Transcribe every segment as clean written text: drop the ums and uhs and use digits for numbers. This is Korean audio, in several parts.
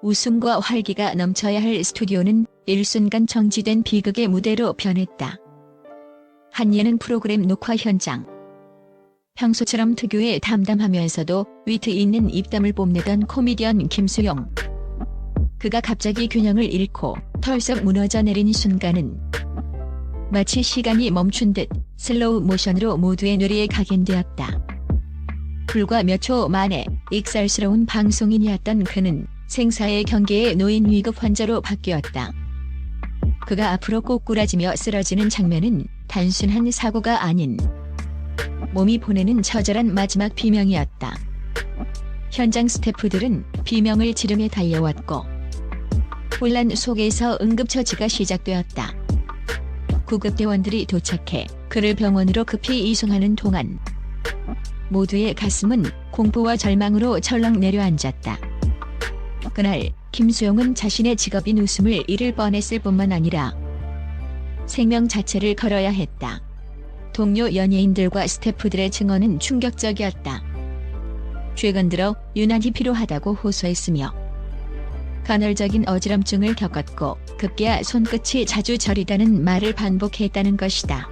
웃음과 활기가 넘쳐야 할 스튜디오는 일순간 정지된 비극의 무대로 변했다. 한 예능 프로그램 녹화 현장. 평소처럼 특유의 담담하면서도 위트 있는 입담을 뽐내던 코미디언 김수용. 그가 갑자기 균형을 잃고 털썩 무너져 내린 순간은 마치 시간이 멈춘 듯 슬로우 모션으로 모두의 뇌리에 각인되었다. 불과 몇 초 만에 익살스러운 방송인이었던 그는 생사의 경계에 놓인 위급 환자로 바뀌었다. 그가 앞으로 꼬꾸라지며 쓰러지는 장면은 단순한 사고가 아닌 몸이 보내는 처절한 마지막 비명이었다. 현장 스태프들은 비명을 지르며 달려왔고 혼란 속에서 응급처치가 시작되었다. 구급대원들이 도착해 그를 병원으로 급히 이송하는 동안 모두의 가슴은 공포와 절망으로 철렁 내려앉았다. 그날 김수용은 자신의 직업인 웃음을 잃을 뻔했을 뿐만 아니라 생명 자체를 걸어야 했다. 동료 연예인들과 스태프들의 증언은 충격적이었다. 최근 들어 유난히 피로하다고 호소했으며 간헐적인 어지럼증을 겪었고 급기야 손끝이 자주 저리다는 말을 반복했다는 것이다.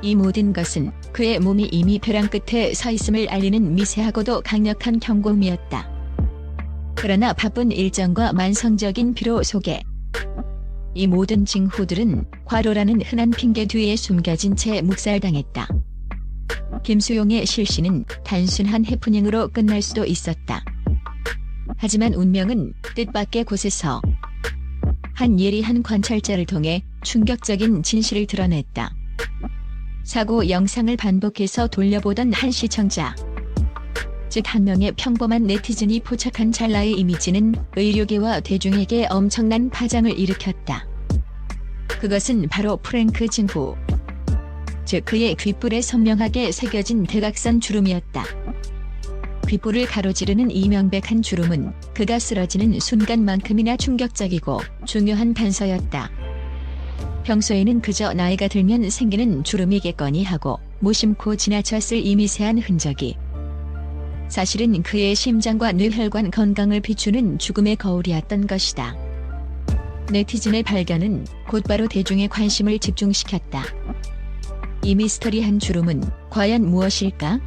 이 모든 것은 그의 몸이 이미 벼랑 끝에 서 있음을 알리는 미세하고도 강력한 경고음이었다. 그러나 바쁜 일정과 만성적인 피로 속에 이 모든 징후들은 과로라는 흔한 핑계 뒤에 숨겨진 채 묵살당했다. 김수용의 실신은 단순한 해프닝으로 끝날 수도 있었다. 하지만 운명은 뜻밖의 곳에서 한 예리한 관찰자를 통해 충격적인 진실을 드러냈다. 사고 영상을 반복해서 돌려보던 한 시청자, 즉 한 명의 평범한 네티즌이 포착한 찰나의 이미지는 의료계와 대중에게 엄청난 파장을 일으켰다. 그것은 바로 프랭크 징후, 즉 그의 귓불에 선명하게 새겨진 대각선 주름이었다. 귓불을 가로지르는 이 명백한 주름은 그가 쓰러지는 순간만큼이나 충격적이고 중요한 단서였다. 평소에는 그저 나이가 들면 생기는 주름이겠거니 하고 무심코 지나쳤을 이 미세한 흔적이 사실은 그의 심장과 뇌혈관 건강을 비추는 죽음의 거울이었던 것이다. 네티즌의 발견은 곧바로 대중의 관심을 집중시켰다. 이 미스터리한 주름은 과연 무엇일까?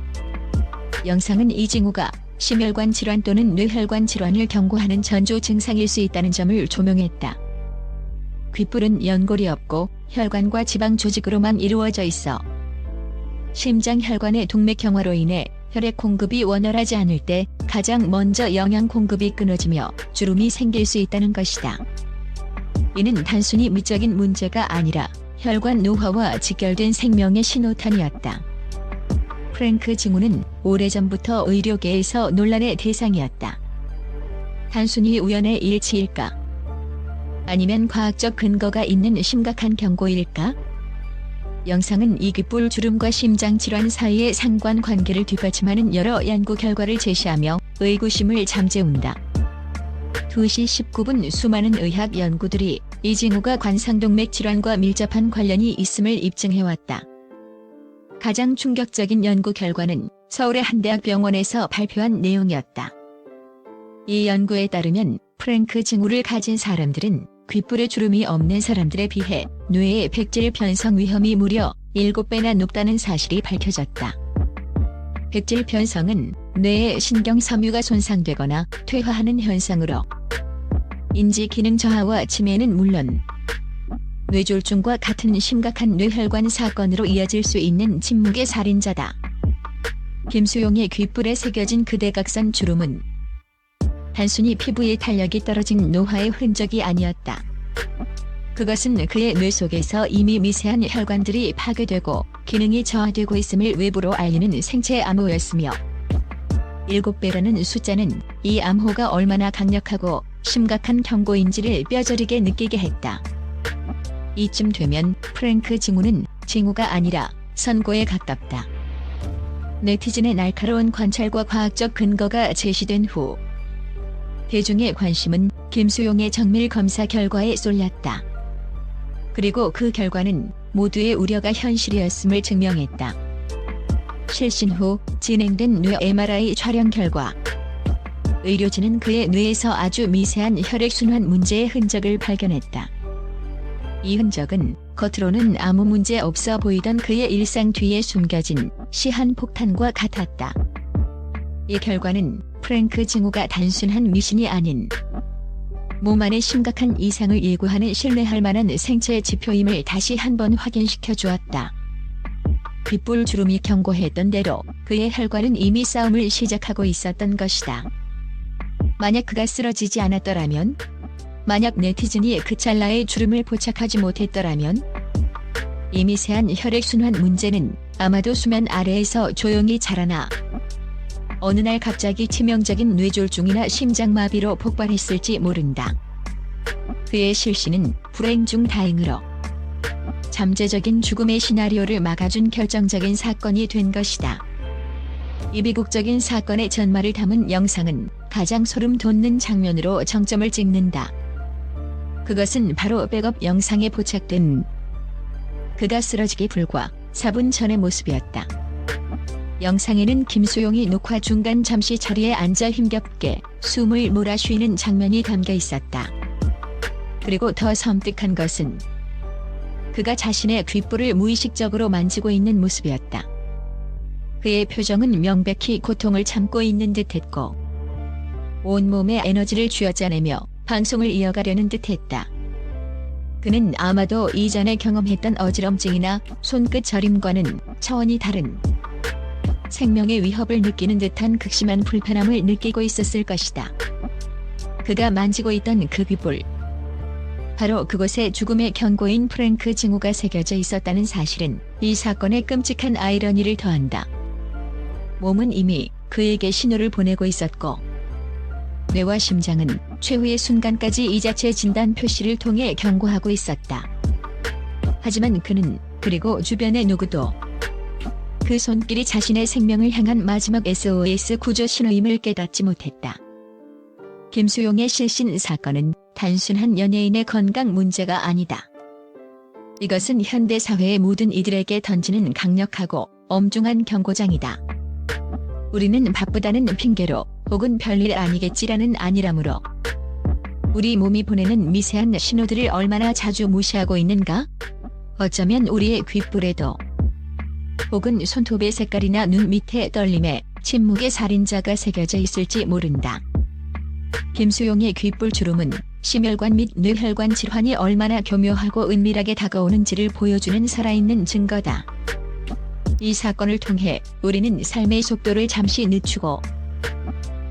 영상은 이 징후가 심혈관 질환 또는 뇌혈관 질환을 경고하는 전조 증상일 수 있다는 점을 조명했다. 귓불은 연골이 없고 혈관과 지방 조직으로만 이루어져 있어 심장 혈관의 동맥 경화로 인해 혈액 공급이 원활하지 않을 때 가장 먼저 영양 공급이 끊어지며 주름이 생길 수 있다는 것이다. 이는 단순히 미적인 문제가 아니라 혈관 노화와 직결된 생명의 신호탄이었다. 프랭크 징후는 오래전부터 의료계에서 논란의 대상이었다. 단순히 우연의 일치일까? 아니면 과학적 근거가 있는 심각한 경고일까? 영상은 이 귓불 주름과 심장 질환 사이의 상관관계를 뒷받침하는 여러 연구 결과를 제시하며 의구심을 잠재운다. 2시 19분 수많은 의학 연구들이 이 징후가 관상동맥 질환과 밀접한 관련이 있음을 입증해왔다. 가장 충격적인 연구 결과는 서울의 한 대학병원에서 발표한 내용이었다. 이 연구에 따르면 프랭크 징후를 가진 사람들은 귓불에 주름이 없는 사람들에 비해 뇌의 백질 변성 위험이 무려 7배나 높다는 사실이 밝혀졌다. 백질 변성은 뇌의 신경 섬유가 손상되거나 퇴화하는 현상으로 인지 기능 저하와 치매는 물론 뇌졸중과 같은 심각한 뇌혈관 사건으로 이어질 수 있는 침묵의 살인자다. 김수용의 귓불에 새겨진 그 대각선 주름은 단순히 피부의 탄력이 떨어진 노화의 흔적이 아니었다. 그것은 그의 뇌 속에서 이미 미세한 혈관들이 파괴되고 기능이 저하되고 있음을 외부로 알리는 생체 암호였으며 7배라는 숫자는 이 암호가 얼마나 강력하고 심각한 경고인지를 뼈저리게 느끼게 했다. 이쯤 되면 프랭크 징후는 징후가 아니라 선고에 가깝다. 네티즌의 날카로운 관찰과 과학적 근거가 제시된 후 대중의 관심은 김수용의 정밀 검사 결과에 쏠렸다. 그리고 그 결과는 모두의 우려가 현실이었음을 증명했다. 실신 후 진행된 뇌 MRI 촬영 결과 의료진은 그의 뇌에서 아주 미세한 혈액순환 문제의 흔적을 발견했다. 이 흔적은 겉으로는 아무 문제 없어 보이던 그의 일상 뒤에 숨겨진 시한폭탄과 같았다. 이 결과는 프랭크 징후가 단순한 미신이 아닌 몸 안에 심각한 이상을 예고하는 신뢰할 만한 생체 지표임을 다시 한번 확인시켜 주었다. 귓불 주름이 경고했던 대로 그의 혈관은 이미 싸움을 시작하고 있었던 것이다. 만약 그가 쓰러지지 않았더라면, 만약 네티즌이 그 찰나에 주름을 포착하지 못했더라면, 이 미세한 혈액순환 문제는 아마도 수면 아래에서 조용히 자라나 어느 날 갑자기 치명적인 뇌졸중이나 심장마비로 폭발했을지 모른다. 그의 실신은 불행 중 다행으로 잠재적인 죽음의 시나리오를 막아준 결정적인 사건이 된 것이다. 이 비극적인 사건의 전말을 담은 영상은 가장 소름 돋는 장면으로 정점을 찍는다. 그것은 바로 백업 영상에 포착된 그가 쓰러지기 불과 4분 전의 모습이었다. 영상에는 김수용이 녹화 중간 잠시 자리에 앉아 힘겹게 숨을 몰아쉬는 장면이 담겨 있었다. 그리고 더 섬뜩한 것은 그가 자신의 귓불을 무의식적으로 만지고 있는 모습이었다. 그의 표정은 명백히 고통을 참고 있는 듯했고 온몸에 에너지를 쥐어짜내며 방송을 이어가려는 듯했다. 그는 아마도 이전에 경험했던 어지럼증이나 손끝 저림과는 차원이 다른 생명의 위협을 느끼는 듯한 극심한 불편함을 느끼고 있었을 것이다. 그가 만지고 있던 그 귓불, 바로 그곳에 죽음의 경고인 프랭크 징후가 새겨져 있었다는 사실은 이 사건의 끔찍한 아이러니를 더한다. 몸은 이미 그에게 신호를 보내고 있었고 뇌와 심장은 최후의 순간까지 이 자체 진단 표시를 통해 경고하고 있었다. 하지만 그는, 그리고 주변의 누구도 그 손길이 자신의 생명을 향한 마지막 SOS 구조 신호임을 깨닫지 못했다. 김수용의 실신 사건은 단순한 연예인의 건강 문제가 아니다. 이것은 현대 사회의 모든 이들에게 던지는 강력하고 엄중한 경고장이다. 우리는 바쁘다는 핑계로 혹은 별일 아니겠지라는 안일함으로 우리 몸이 보내는 미세한 신호들을 얼마나 자주 무시하고 있는가? 어쩌면 우리의 귓불에도 혹은 손톱의 색깔이나 눈 밑의 떨림에 침묵의 살인자가 새겨져 있을지 모른다. 김수용의 귓불 주름은 심혈관 및 뇌혈관 질환이 얼마나 교묘하고 은밀하게 다가오는지를 보여주는 살아있는 증거다. 이 사건을 통해 우리는 삶의 속도를 잠시 늦추고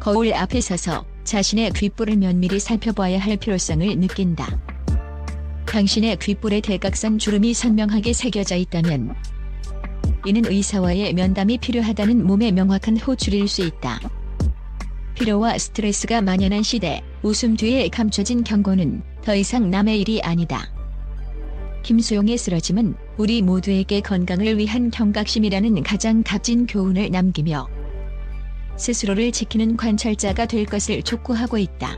거울 앞에 서서 자신의 귓불을 면밀히 살펴봐야 할 필요성을 느낀다. 당신의 귓불에 대각선 주름이 선명하게 새겨져 있다면 이는 의사와의 면담이 필요하다는 몸의 명확한 호출일 수 있다. 피로와 스트레스가 만연한 시대, 웃음 뒤에 감춰진 경고는 더 이상 남의 일이 아니다. 김수용의 쓰러짐은 우리 모두에게 건강을 위한 경각심이라는 가장 값진 교훈을 남기며 스스로를 지키는 관찰자가 될 것을 촉구하고 있다.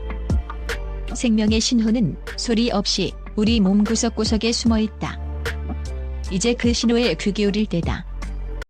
생명의 신호는 소리 없이 우리 몸 구석구석에 숨어 있다. 이제 그 신호에 귀 기울일 때다.